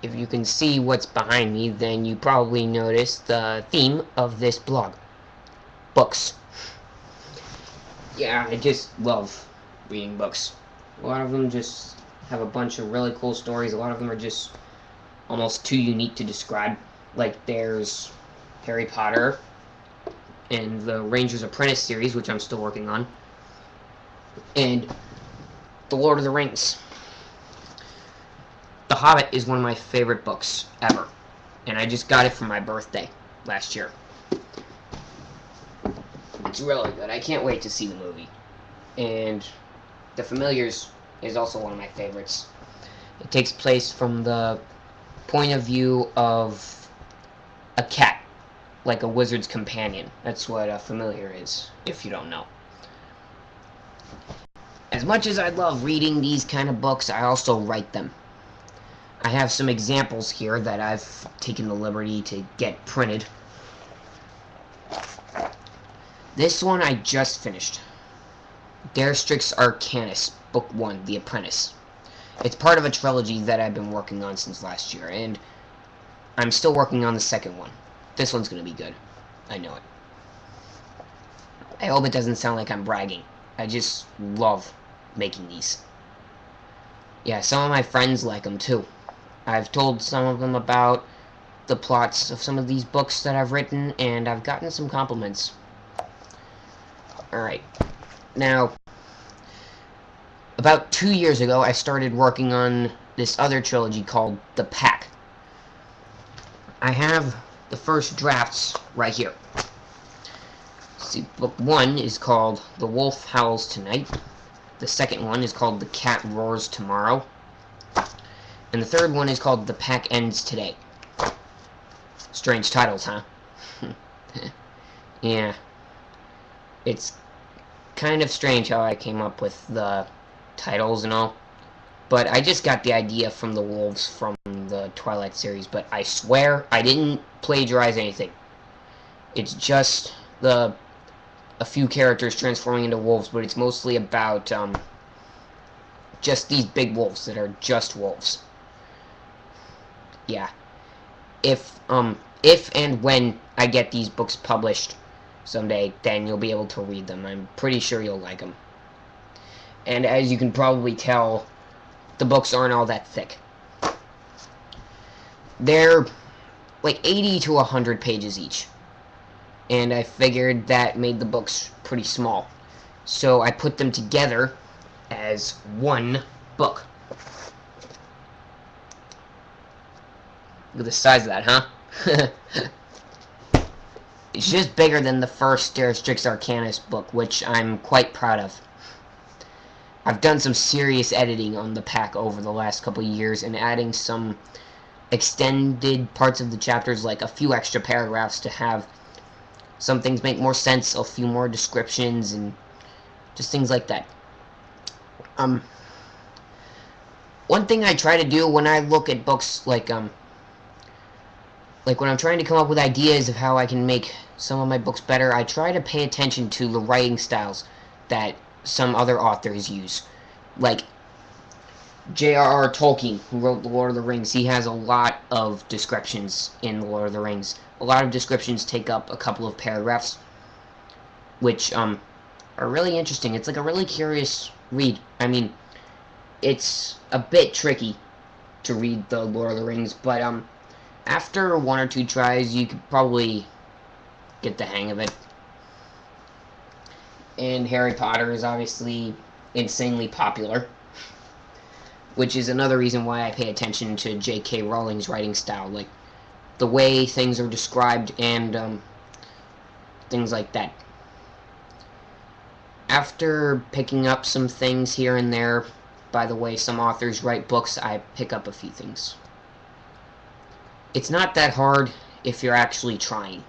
if you can see what's behind me, then you probably noticed the theme of this blog. Books. Yeah, I just love reading books. A lot of them just have a bunch of really cool stories. A lot of them are just almost too unique to describe. Like, there's Harry Potter and the Ranger's Apprentice series, which I'm still working on, and The Lord of the Rings. The Hobbit is one of my favorite books ever, and I just got it for my birthday last year. It's really good. I can't wait to see the movie. And The Familiars is also one of my favorites. It takes place from the point of view of a cat, like a wizard's companion. That's what a familiar is, if you don't know. As much as I love reading these kind of books, I also write them. I have some examples here that I've taken the liberty to get printed. This one I just finished. Strix Arcanus, Book 1, The Apprentice. It's part of a trilogy that I've been working on since last year, and I'm still working on the second one. This one's going to be good. I know it. I hope it doesn't sound like I'm bragging. I just love making these. Yeah, some of my friends like them too. I've told some of them about the plots of some of these books that I've written, and I've gotten some compliments. Alright. Now, about 2 years ago, I started working on this other trilogy called The Pack. I have the first drafts right here. See, Book 1 is called The Wolf Howls Tonight. The second one is called The Cat Roars Tomorrow. And the third one is called The Pack Ends Today. Strange titles, huh? Yeah. It's kind of strange how I came up with the titles and all. But I just got the idea from the wolves from the Twilight series. But I swear I didn't plagiarize anything. It's just a few characters transforming into wolves, but it's mostly about just these big wolves that are just wolves. Yeah. If and when I get these books published someday, then you'll be able to read them. I'm pretty sure you'll like them. And as you can probably tell, the books aren't all that thick. They're like 80 to 100 pages each. And I figured that made the books pretty small. So I put them together as one book. Look at the size of that, huh? It's just bigger than the first Strix Arcanus book, which I'm quite proud of. I've done some serious editing on the pack over the last couple of years and adding some extended parts of the chapters, like a few extra paragraphs to have some things make more sense, a few more descriptions, and just things like that. One thing I try to do when I look at books, like when I'm trying to come up with ideas of how I can make some of my books better, I try to pay attention to the writing styles that some other authors use. Like J.R.R. Tolkien, who wrote The Lord of the Rings, he has a lot of descriptions in The Lord of the Rings. A lot of descriptions take up a couple of paragraphs, which are really interesting. It's like a really curious read. I mean, it's a bit tricky to read The Lord of the Rings, but after one or two tries, you could probably get the hang of it. And Harry Potter is obviously insanely popular, which is another reason why I pay attention to J.K. Rowling's writing style, like the way things are described and things like that. After picking up some things here and there, by the way some authors write books, I pick up a few things. It's not that hard if you're actually trying.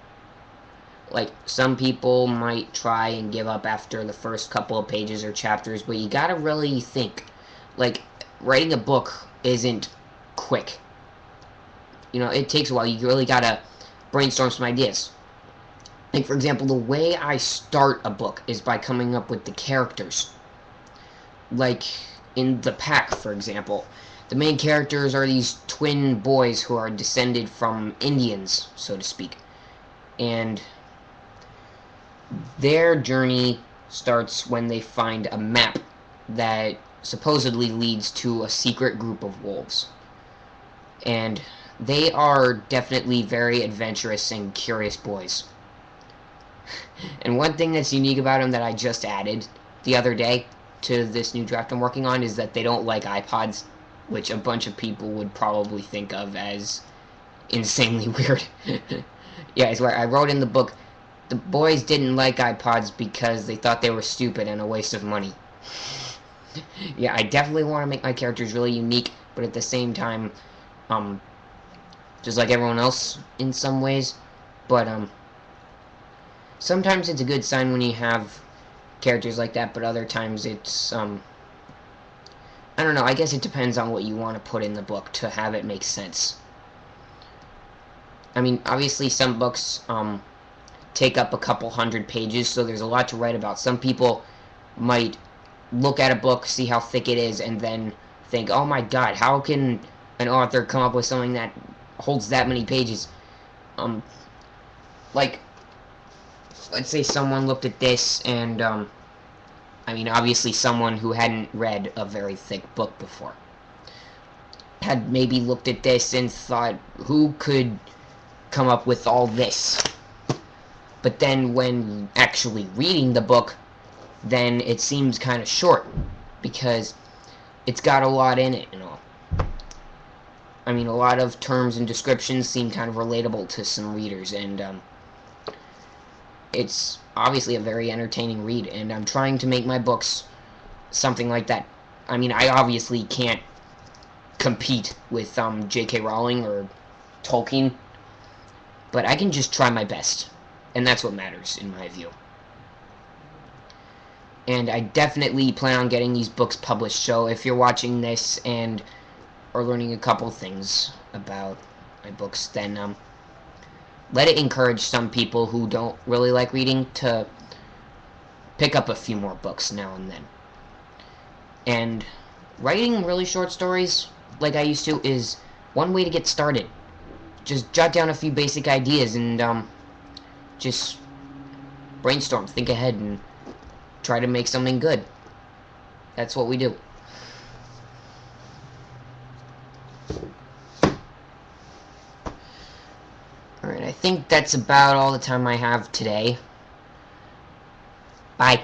Like, some people might try and give up after the first couple of pages or chapters, but you gotta really think. Like, writing a book isn't quick. You know, it takes a while. You really gotta brainstorm some ideas. Like, for example, the way I start a book is by coming up with the characters. Like, in The Pack, for example, the main characters are these twin boys who are descended from Indians, so to speak. And their journey starts when they find a map that supposedly leads to a secret group of wolves. And they are definitely very adventurous and curious boys. And one thing that's unique about them that I just added the other day to this new draft I'm working on is that they don't like iPods, which a bunch of people would probably think of as insanely weird. Yeah, I swear, I wrote in the book, the boys didn't like iPods because they thought they were stupid and a waste of money. Yeah, I definitely want to make my characters really unique, but at the same time, just like everyone else in some ways. But, sometimes it's a good sign when you have characters like that, but other times it's, I don't know, I guess it depends on what you want to put in the book to have it make sense. I mean, obviously some books, take up a couple hundred pages, so there's a lot to write about. Some people might look at a book, see how thick it is, and then think, oh my god, how can an author come up with something that holds that many pages? Like, let's say someone looked at this and, I mean, obviously someone who hadn't read a very thick book before had maybe looked at this and thought, who could come up with all this? But then when actually reading the book, then it seems kind of short, because it's got a lot in it and all. I mean, a lot of terms and descriptions seem kind of relatable to some readers, and it's obviously a very entertaining read, and I'm trying to make my books something like that. I mean, I obviously can't compete with J.K. Rowling or Tolkien, but I can just try my best, and that's what matters in my view. And I definitely plan on getting these books published, so if you're watching this and are learning a couple things about my books, then let it encourage some people who don't really like reading to pick up a few more books now and then. And writing really short stories, like I used to, is one way to get started. Just jot down a few basic ideas and just brainstorm, think ahead, and try to make something good. That's what we do. Alright, I think that's about all the time I have today. Bye.